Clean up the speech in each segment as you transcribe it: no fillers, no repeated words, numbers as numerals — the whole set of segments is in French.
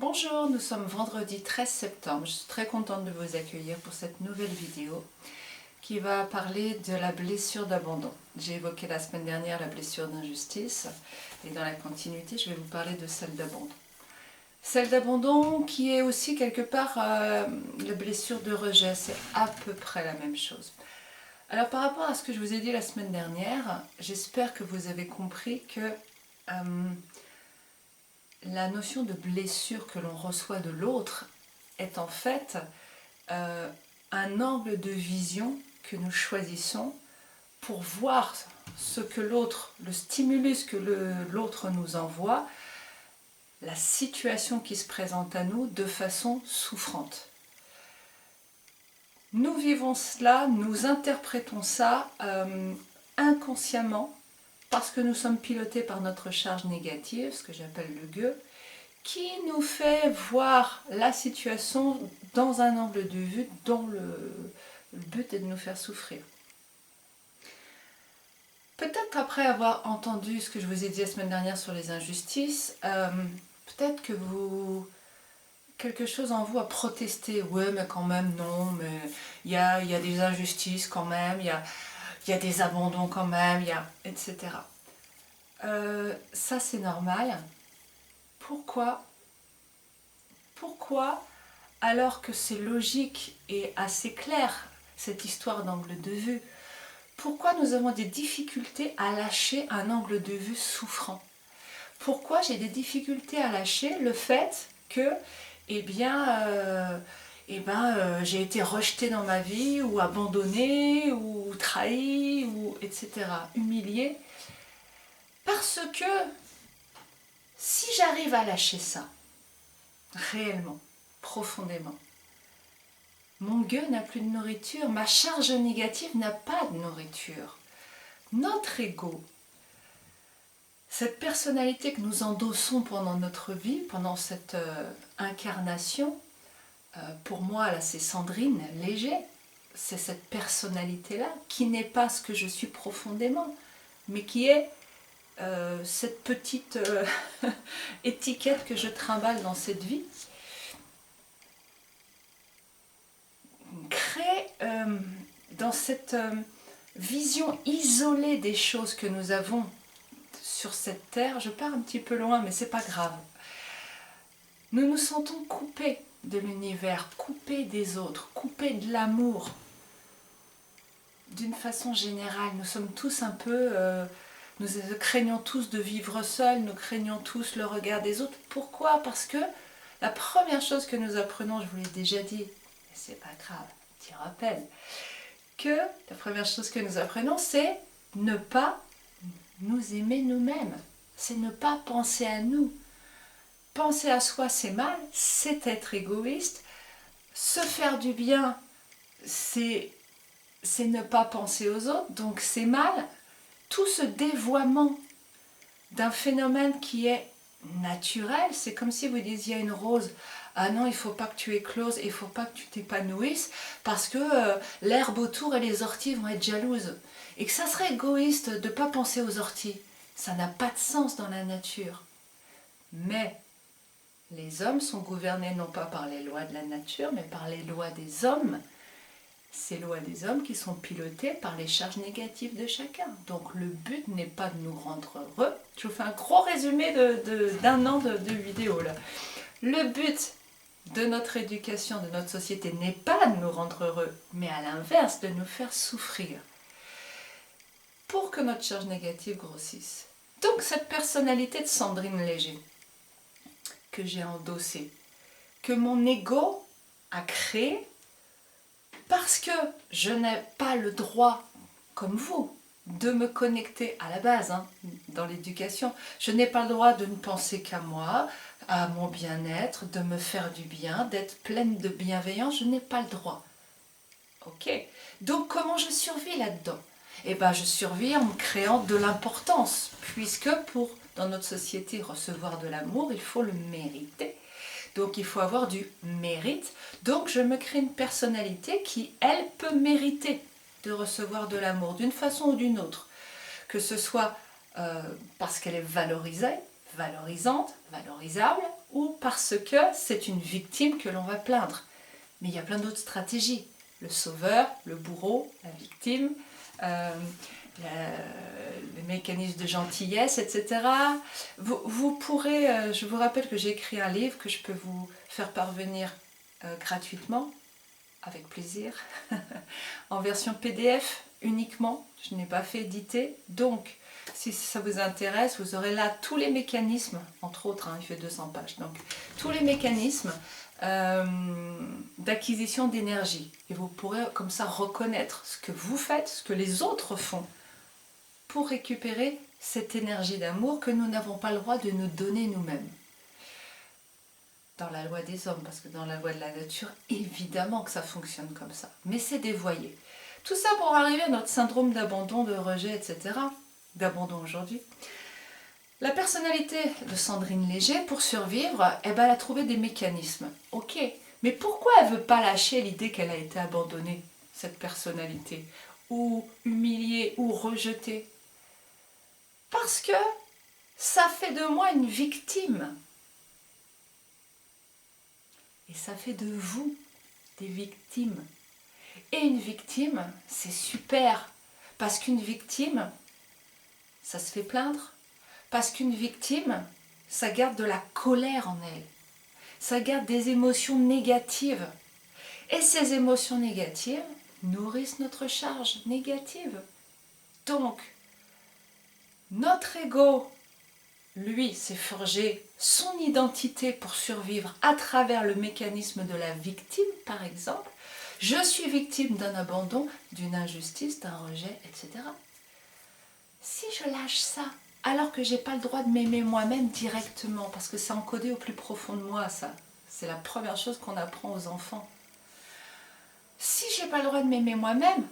Bonjour, nous sommes vendredi 13 septembre. Je suis très contente de vous accueillir pour cette nouvelle vidéo qui va parler de la blessure d'abandon. J'ai évoqué la semaine dernière la blessure d'injustice et dans la continuité, je vais vous parler de celle d'abandon. Celle d'abandon qui est aussi quelque part la blessure de rejet, c'est à peu près la même chose. Alors par rapport à ce que je vous ai dit la semaine dernière, j'espère que vous avez compris que la notion de blessure que l'on reçoit de l'autre est en fait un angle de vision que nous choisissons pour voir ce que l'autre, le stimulus que l'autre nous envoie, la situation qui se présente à nous de façon souffrante. Nous vivons cela, nous interprétons ça inconsciemment parce que nous sommes pilotés par notre charge négative, ce que j'appelle le gueux, qui nous fait voir la situation dans un angle de vue dont le but est de nous faire souffrir. Peut-être après avoir entendu ce que je vous ai dit la semaine dernière sur les injustices, peut-être que quelque chose en vous a protesté. Ouais, mais quand même, non, mais il y a des injustices quand même, il y a des abandons quand même, etc. Ça, c'est normal. Pourquoi, alors que c'est logique et assez clair, cette histoire d'angle de vue, pourquoi nous avons des difficultés à lâcher un angle de vue souffrant? Pourquoi j'ai des difficultés à lâcher le fait que, j'ai été rejetée dans ma vie, ou abandonnée, ou trahie, ou etc., humiliée? Parce que si j'arrive à lâcher ça, réellement, profondément, mon gueux n'a plus de nourriture, ma charge négative n'a pas de nourriture. Notre ego, cette personnalité que nous endossons pendant notre vie, pendant cette incarnation, pour moi, là, c'est Sandrine Léger, c'est cette personnalité-là qui n'est pas ce que je suis profondément, mais qui est cette petite étiquette que je trimballe dans cette vie, crée dans cette vision isolée des choses que nous avons sur cette terre. Je pars un petit peu loin, mais c'est pas grave. Nous nous sentons coupés de l'univers, coupés des autres, coupés de l'amour. D'une façon générale, nous sommes tous un peu... nous craignons tous de vivre seuls, nous craignons tous le regard des autres. Pourquoi? Parce que la première chose que nous apprenons, je vous l'ai déjà dit, et c'est pas grave, petit rappel, que la première chose que nous apprenons, c'est ne pas nous aimer nous-mêmes. C'est ne pas penser à nous. Penser à soi, c'est mal, c'est être égoïste. Se faire du bien, c'est ne pas penser aux autres, donc c'est mal. Tout ce dévoiement d'un phénomène qui est naturel, c'est comme si vous disiez à une rose: ah non, il ne faut pas que tu écloses, il ne faut pas que tu t'épanouisses, parce que l'herbe autour et les orties vont être jalouses. Et que ça serait égoïste de ne pas penser aux orties. Ça n'a pas de sens dans la nature. Mais les hommes sont gouvernés non pas par les lois de la nature, mais par les lois des hommes. Ces lois des hommes qui sont pilotées par les charges négatives de chacun. Donc le but n'est pas de nous rendre heureux. Je vous fais un gros résumé d'un an de vidéo là. Le but de notre éducation, de notre société, n'est pas de nous rendre heureux, mais à l'inverse, de nous faire souffrir, pour que notre charge négative grossisse. Donc cette personnalité de Sandrine Léger, que j'ai endossée, que mon ego a créée, parce que je n'ai pas le droit, comme vous, de me connecter à la base, dans l'éducation. Je n'ai pas le droit de ne penser qu'à moi, à mon bien-être, de me faire du bien, d'être pleine de bienveillance. Je n'ai pas le droit. Ok? Donc comment je survis là-dedans? Eh bien, je survis en me créant de l'importance, puisque dans notre société, recevoir de l'amour, il faut le mériter. Donc il faut avoir du mérite. Donc je me crée une personnalité qui, elle, peut mériter de recevoir de l'amour d'une façon ou d'une autre. Que ce soit parce qu'elle est valorisée valorisante, valorisable, ou parce que c'est une victime que l'on va plaindre. Mais il y a plein d'autres stratégies. Le sauveur, le bourreau, la victime, les mécanismes de gentillesse, etc. Vous pourrez, je vous rappelle que j'ai écrit un livre que je peux vous faire parvenir gratuitement, avec plaisir, en version PDF uniquement. Je n'ai pas fait éditer, donc si ça vous intéresse, vous aurez là tous les mécanismes, entre autres, hein, il fait 200 pages, donc tous les mécanismes d'acquisition d'énergie. Et vous pourrez comme ça reconnaître ce que vous faites, ce que les autres font, pour récupérer cette énergie d'amour que nous n'avons pas le droit de nous donner nous-mêmes. Dans la loi des hommes, parce que dans la loi de la nature, évidemment que ça fonctionne comme ça. Mais c'est dévoyé. Tout ça pour arriver à notre syndrome d'abandon, de rejet, etc. D'abandon aujourd'hui. La personnalité de Sandrine Léger, pour survivre, eh ben, elle a trouvé des mécanismes. Ok, mais pourquoi elle ne veut pas lâcher l'idée qu'elle a été abandonnée, cette personnalité, ou humiliée, ou rejetée? Parce que ça fait de moi une victime. Et ça fait de vous des victimes. Et une victime, c'est super. Parce qu'une victime, ça se fait plaindre. Parce qu'une victime, ça garde de la colère en elle. Ça garde des émotions négatives. Et ces émotions négatives nourrissent notre charge négative. Donc, notre ego, lui, s'est forgé son identité pour survivre à travers le mécanisme de la victime, par exemple. Je suis victime d'un abandon, d'une injustice, d'un rejet, etc. Si je lâche ça, alors que je n'ai pas le droit de m'aimer moi-même directement, parce que c'est encodé au plus profond de moi, ça. C'est la première chose qu'on apprend aux enfants. Si je n'ai pas le droit de m'aimer moi-même,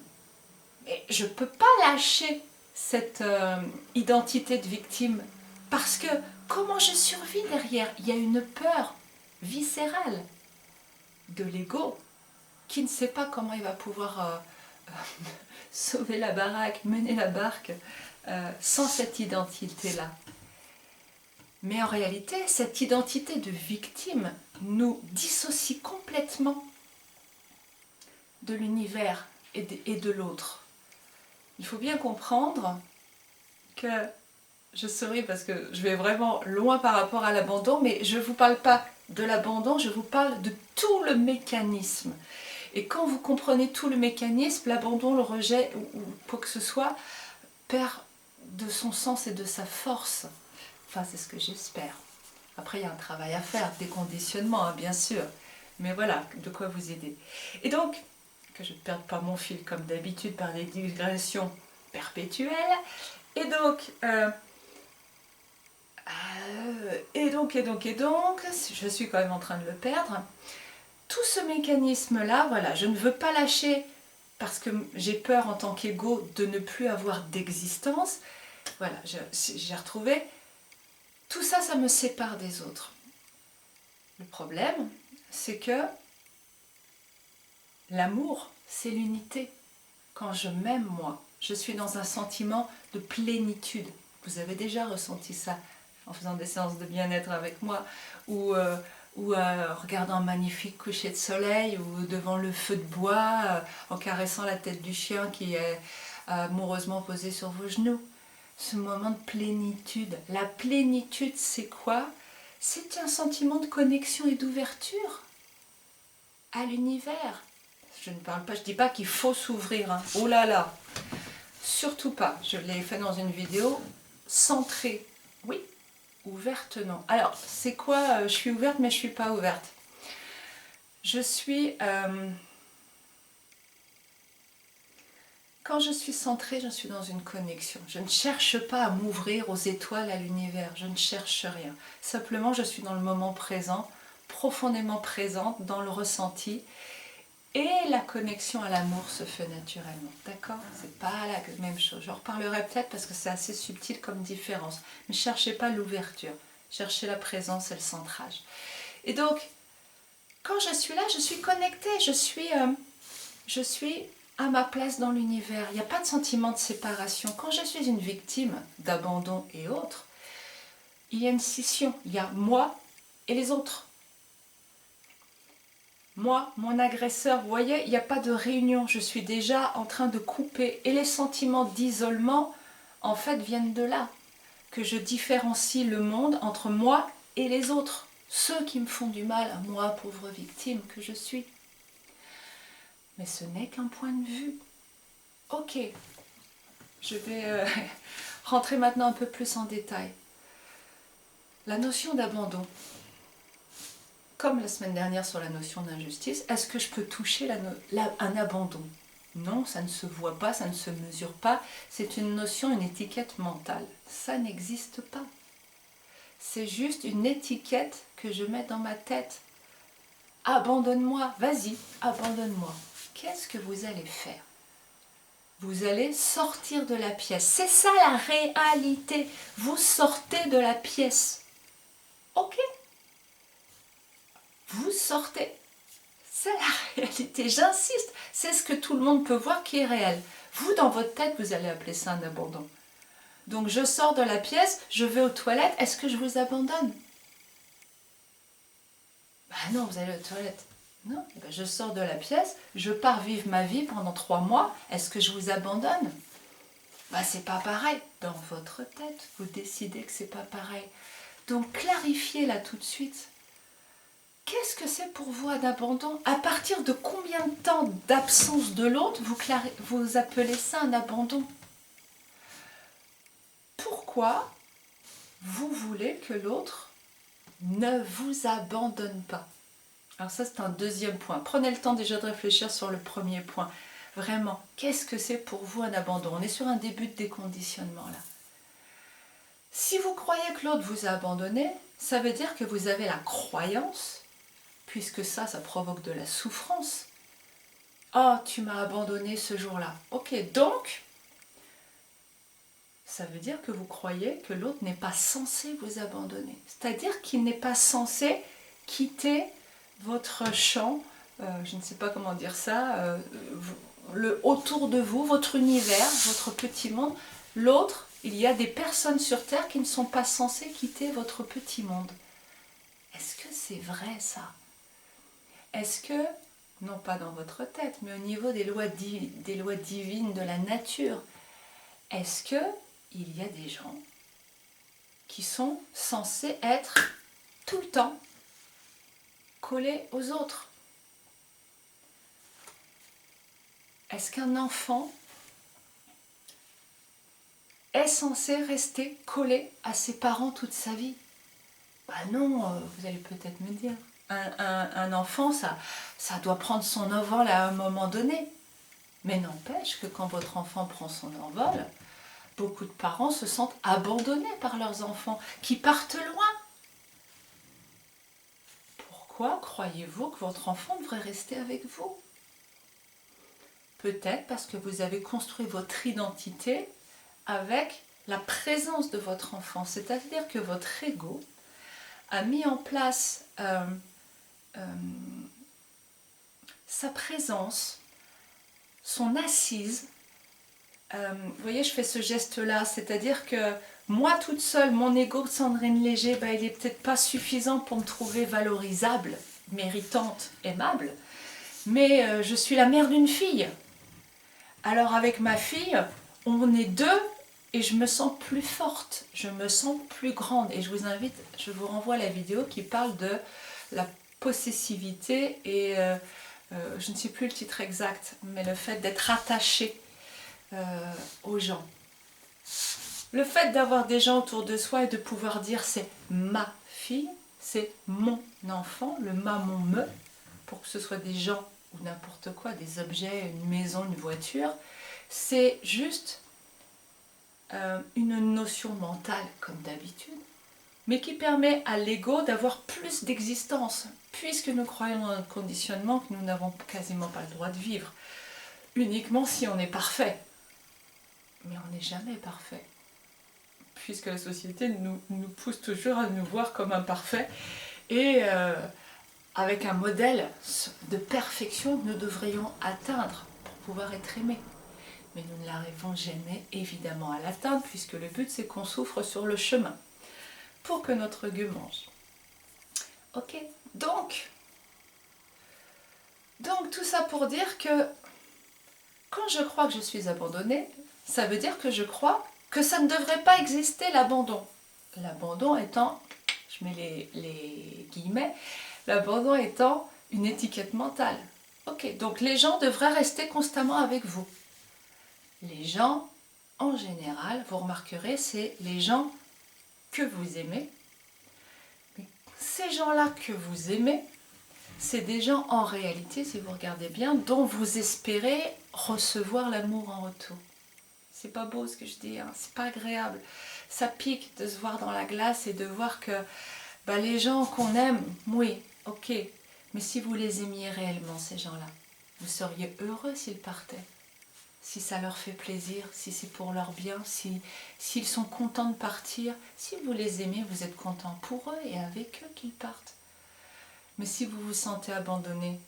je ne peux pas lâcher cette identité de victime. Parce que comment je survis derrière? Il y a une peur viscérale de l'ego qui ne sait pas comment il va pouvoir sauver la baraque, mener la barque sans cette identité-là. Mais en réalité, cette identité de victime nous dissocie complètement de l'univers et de l'autre. Il faut bien comprendre que, je souris parce que je vais vraiment loin par rapport à l'abandon, mais je ne vous parle pas de l'abandon, je vous parle de tout le mécanisme. Et quand vous comprenez tout le mécanisme, l'abandon, le rejet ou quoi que ce soit, perd de son sens et de sa force. Enfin, c'est ce que j'espère. Après, il y a un travail à faire, des conditionnements, hein, bien sûr. Mais voilà, de quoi vous aider. Et donc, que je ne perde pas mon fil comme d'habitude par des digressions perpétuelles. Et donc, je suis quand même en train de le perdre. Tout ce mécanisme-là, voilà, je ne veux pas lâcher parce que j'ai peur en tant qu'ego de ne plus avoir d'existence. Voilà, j'ai retrouvé. Tout ça, ça me sépare des autres. Le problème, c'est que l'amour, c'est l'unité. Quand je m'aime, moi, je suis dans un sentiment de plénitude. Vous avez déjà ressenti ça en faisant des séances de bien-être avec moi, ou en regardant un magnifique coucher de soleil, ou devant le feu de bois, en caressant la tête du chien qui est amoureusement posé sur vos genoux. Ce moment de plénitude. La plénitude, c'est quoi? C'est un sentiment de connexion et d'ouverture à l'univers. Je ne parle pas, je dis pas qu'il faut s'ouvrir. Hein. Oh là là, surtout pas. Je l'ai fait dans une vidéo. Centrée, oui. Ouverte, non. Alors, c'est quoi? Je suis ouverte, mais je suis pas ouverte. Je suis... Quand je suis centrée, je suis dans une connexion. Je ne cherche pas à m'ouvrir aux étoiles, à l'univers. Je ne cherche rien. Simplement, je suis dans le moment présent, profondément présente, dans le ressenti. Et la connexion à l'amour se fait naturellement. D'accord? C'est pas la même chose. J'en reparlerai peut-être parce que c'est assez subtil comme différence. Mais ne cherchez pas l'ouverture. Cherchez la présence et le centrage. Et donc, quand je suis là, je suis connectée. Je suis à ma place dans l'univers. Il n'y a pas de sentiment de séparation. Quand je suis une victime d'abandon et autres, il y a une scission. Il y a moi et les autres. Moi, mon agresseur, vous voyez, il n'y a pas de réunion. Je suis déjà en train de couper. Et les sentiments d'isolement, en fait, viennent de là. Que je différencie le monde entre moi et les autres. Ceux qui me font du mal, à moi, pauvre victime que je suis. Mais ce n'est qu'un point de vue. Ok, je vais rentrer maintenant un peu plus en détail. La notion d'abandon. Comme la semaine dernière sur la notion d'injustice, est-ce que je peux toucher un abandon? Non, ça ne se voit pas, ça ne se mesure pas. C'est une notion, une étiquette mentale. Ça n'existe pas. C'est juste une étiquette que je mets dans ma tête. Abandonne-moi, vas-y, abandonne-moi. Qu'est-ce que vous allez faire? Vous allez sortir de la pièce. C'est ça la réalité. Vous sortez de la pièce. Ok? Vous sortez. C'est la réalité, j'insiste. C'est ce que tout le monde peut voir qui est réel. Vous, dans votre tête, vous allez appeler ça un abandon. Donc je sors de la pièce, je vais aux toilettes, est-ce que je vous abandonne? Ben non, vous allez aux toilettes. Non, ben je sors de la pièce, je pars vivre ma vie pendant 3 mois, est-ce que je vous abandonne? Ben c'est pas pareil. Dans votre tête, vous décidez que c'est pas pareil. Donc clarifiez là tout de suite. Qu'est-ce que c'est pour vous un abandon? À partir de combien de temps d'absence de l'autre vous appelez ça un abandon? Pourquoi vous voulez que l'autre ne vous abandonne pas? Alors ça, c'est un deuxième point. Prenez le temps déjà de réfléchir sur le premier point. Vraiment, qu'est-ce que c'est pour vous un abandon? On est sur un début de déconditionnement là. Si vous croyez que l'autre vous a abandonné, ça veut dire que vous avez la croyance, puisque ça provoque de la souffrance. Oh, tu m'as abandonné ce jour-là. Ok, donc, ça veut dire que vous croyez que l'autre n'est pas censé vous abandonner. C'est-à-dire qu'il n'est pas censé quitter votre champ, je ne sais pas comment dire ça, autour de vous, votre univers, votre petit monde. L'autre, il y a des personnes sur Terre qui ne sont pas censées quitter votre petit monde. Est-ce que c'est vrai ça? Est-ce que, non pas dans votre tête, mais au niveau des lois divines de la nature, est-ce que il y a des gens qui sont censés être tout le temps collés aux autres? Est-ce qu'un enfant est censé rester collé à ses parents toute sa vie? Bah non, vous allez peut-être me dire. Un enfant, ça doit prendre son envol à un moment donné. Mais n'empêche que quand votre enfant prend son envol, beaucoup de parents se sentent abandonnés par leurs enfants, qui partent loin. Pourquoi croyez-vous que votre enfant devrait rester avec vous? Peut-être parce que vous avez construit votre identité avec la présence de votre enfant. C'est-à-dire que votre ego a mis en place sa présence, son assise. Vous voyez, je fais ce geste-là, c'est-à-dire que moi toute seule, mon ego de Sandrine Léger, il n'est peut-être pas suffisant pour me trouver valorisable, méritante, aimable, mais je suis la mère d'une fille. Alors avec ma fille, on est deux et je me sens plus forte, je me sens plus grande. Et je vous renvoie à la vidéo qui parle de la possessivité et je ne sais plus le titre exact, mais le fait d'être attaché aux gens. Le fait d'avoir des gens autour de soi et de pouvoir dire c'est ma fille, c'est mon enfant, le ma, mon, me, pour que ce soit des gens ou n'importe quoi, des objets, une maison, une voiture, c'est juste une notion mentale comme d'habitude, mais qui permet à l'ego d'avoir plus d'existence, puisque nous croyons dans notre conditionnement que nous n'avons quasiment pas le droit de vivre, uniquement si on est parfait. Mais on n'est jamais parfait, puisque la société nous pousse toujours à nous voir comme imparfaits, et avec un modèle de perfection que nous devrions atteindre pour pouvoir être aimés. Mais nous ne l'arrivons jamais évidemment à l'atteindre, puisque le but c'est qu'on souffre sur le chemin. pour que notre gueux mange. Ok, donc tout ça pour dire que quand je crois que je suis abandonnée, ça veut dire que je crois que ça ne devrait pas exister l'abandon. L'abandon étant, je mets les guillemets, l'abandon étant une étiquette mentale. Ok, donc les gens devraient rester constamment avec vous. Les gens, en général, vous remarquerez, c'est les gens que vous aimez. Mais ces gens-là que vous aimez, c'est des gens en réalité, si vous regardez bien, dont vous espérez recevoir l'amour en retour. C'est pas beau ce que je dis, hein, c'est pas agréable. Ça pique de se voir dans la glace et de voir que les gens qu'on aime, oui, ok, mais si vous les aimiez réellement, ces gens-là, vous seriez heureux s'ils partaient. Si ça leur fait plaisir, si c'est pour leur bien, s'ils sont contents de partir, si vous les aimez, vous êtes content pour eux et avec eux qu'ils partent. Mais si vous vous sentez abandonné,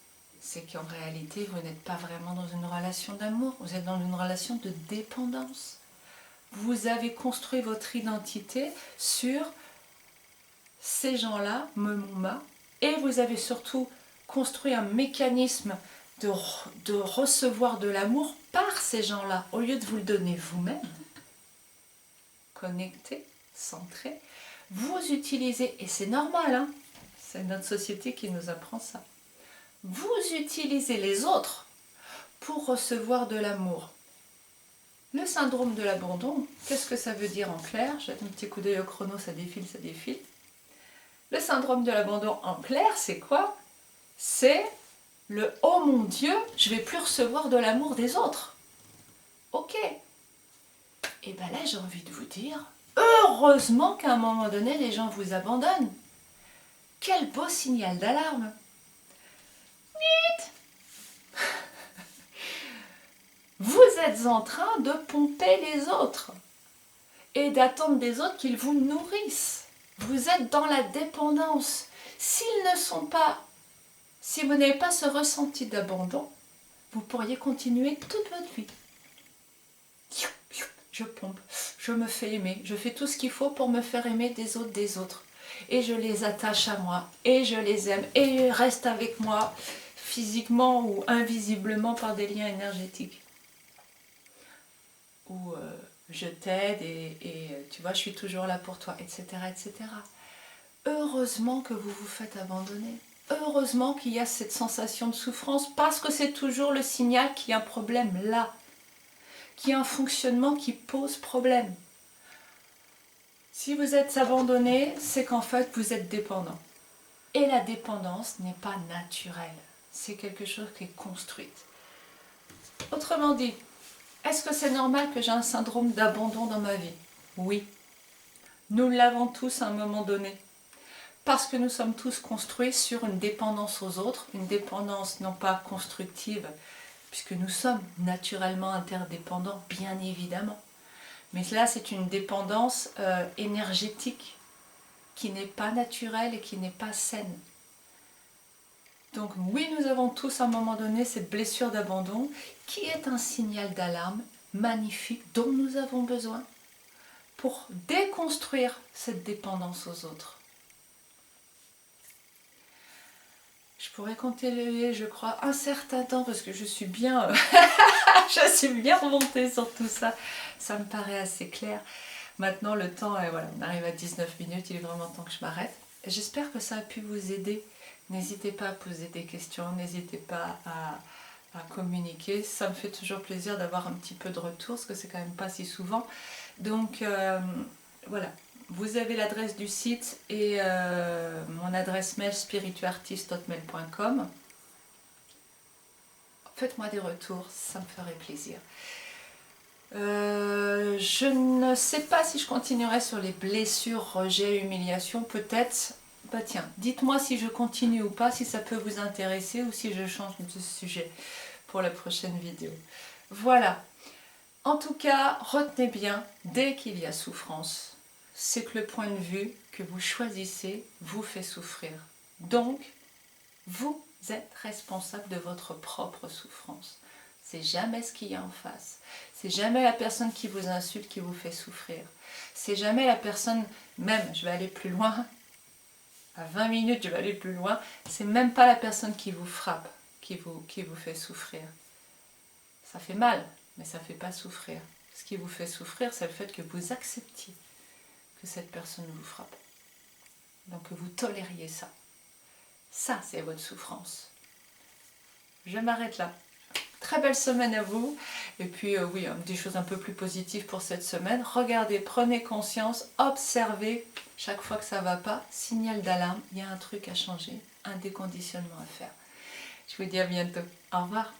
c'est qu'en réalité, vous n'êtes pas vraiment dans une relation d'amour, vous êtes dans une relation de dépendance. Vous avez construit votre identité sur ces gens-là, Mouma, et vous avez surtout construit un mécanisme de recevoir de l'amour par ces gens-là, au lieu de vous le donner vous-même, connecté, centré, vous utilisez, et c'est normal, hein, c'est notre société qui nous apprend ça, vous utilisez les autres pour recevoir de l'amour. Le syndrome de l'abandon, qu'est-ce que ça veut dire en clair? Jette un petit coup d'œil au chrono, ça défile, ça défile. Le syndrome de l'abandon en clair, c'est quoi? C'est le « oh mon Dieu, je ne vais plus recevoir de l'amour des autres ». Ok. Et bien là, j'ai envie de vous dire, heureusement qu'à un moment donné, les gens vous abandonnent. Quel beau signal d'alarme. Vous êtes en train de pomper les autres et d'attendre des autres qu'ils vous nourrissent. Vous êtes dans la dépendance. S'ils ne sont pas, si vous n'avez pas ce ressenti d'abandon, vous pourriez continuer toute votre vie. Je pompe, je me fais aimer, je fais tout ce qu'il faut pour me faire aimer des autres. Et je les attache à moi, et je les aime, et ils restent avec moi physiquement ou invisiblement par des liens énergétiques. Ou je t'aide et tu vois, je suis toujours là pour toi, etc., etc. Heureusement que vous vous faites abandonner. Heureusement qu'il y a cette sensation de souffrance parce que c'est toujours le signal qu'il y a un problème là, qu'il y a un fonctionnement qui pose problème. Si vous êtes abandonné, c'est qu'en fait vous êtes dépendant. Et la dépendance n'est pas naturelle, c'est quelque chose qui est construite. Autrement dit, est-ce que c'est normal que j'ai un syndrome d'abandon dans ma vie? Oui. Nous l'avons tous à un moment donné. Parce que nous sommes tous construits sur une dépendance aux autres, une dépendance non pas constructive, puisque nous sommes naturellement interdépendants, bien évidemment. Mais là, c'est une dépendance énergétique qui n'est pas naturelle et qui n'est pas saine. Donc oui, nous avons tous à un moment donné cette blessure d'abandon qui est un signal d'alarme magnifique dont nous avons besoin pour déconstruire cette dépendance aux autres. Je pourrais continuer, je crois, un certain temps parce que je suis bien, je suis bien remontée sur tout ça. Ça me paraît assez clair. Maintenant, le temps, voilà, on arrive à 19 minutes, il est vraiment temps que je m'arrête. J'espère que ça a pu vous aider. N'hésitez pas à poser des questions, n'hésitez pas à communiquer. Ça me fait toujours plaisir d'avoir un petit peu de retour, parce que c'est quand même pas si souvent. Donc, voilà. Vous avez l'adresse du site et mon adresse mail spirituartiste@hotmail.com. Faites-moi des retours, ça me ferait plaisir. Je ne sais pas si je continuerai sur les blessures, rejets, humiliations, peut-être. Bah tiens, dites-moi si je continue ou pas, si ça peut vous intéresser ou si je change de sujet pour la prochaine vidéo. Voilà. En tout cas, retenez bien, dès qu'il y a souffrance, c'est que le point de vue que vous choisissez vous fait souffrir. Donc, vous êtes responsable de votre propre souffrance. c'est jamais ce qu'il y a en face. C'est jamais la personne qui vous insulte qui vous fait souffrir. C'est jamais la personne, même, je vais aller plus loin, à 20 minutes, je vais aller plus loin, c'est même pas la personne qui vous frappe, qui vous fait souffrir. Ça fait mal, mais ça ne fait pas souffrir. Ce qui vous fait souffrir, c'est le fait que vous acceptiez que cette personne vous frappe. Donc que vous tolériez ça. Ça, c'est votre souffrance. Je m'arrête là. Très belle semaine à vous. Et puis oui, des choses un peu plus positives pour cette semaine. Regardez, prenez conscience, observez. Chaque fois que ça ne va pas, signal d'alarme, il y a un truc à changer, un déconditionnement à faire. Je vous dis à bientôt. Au revoir.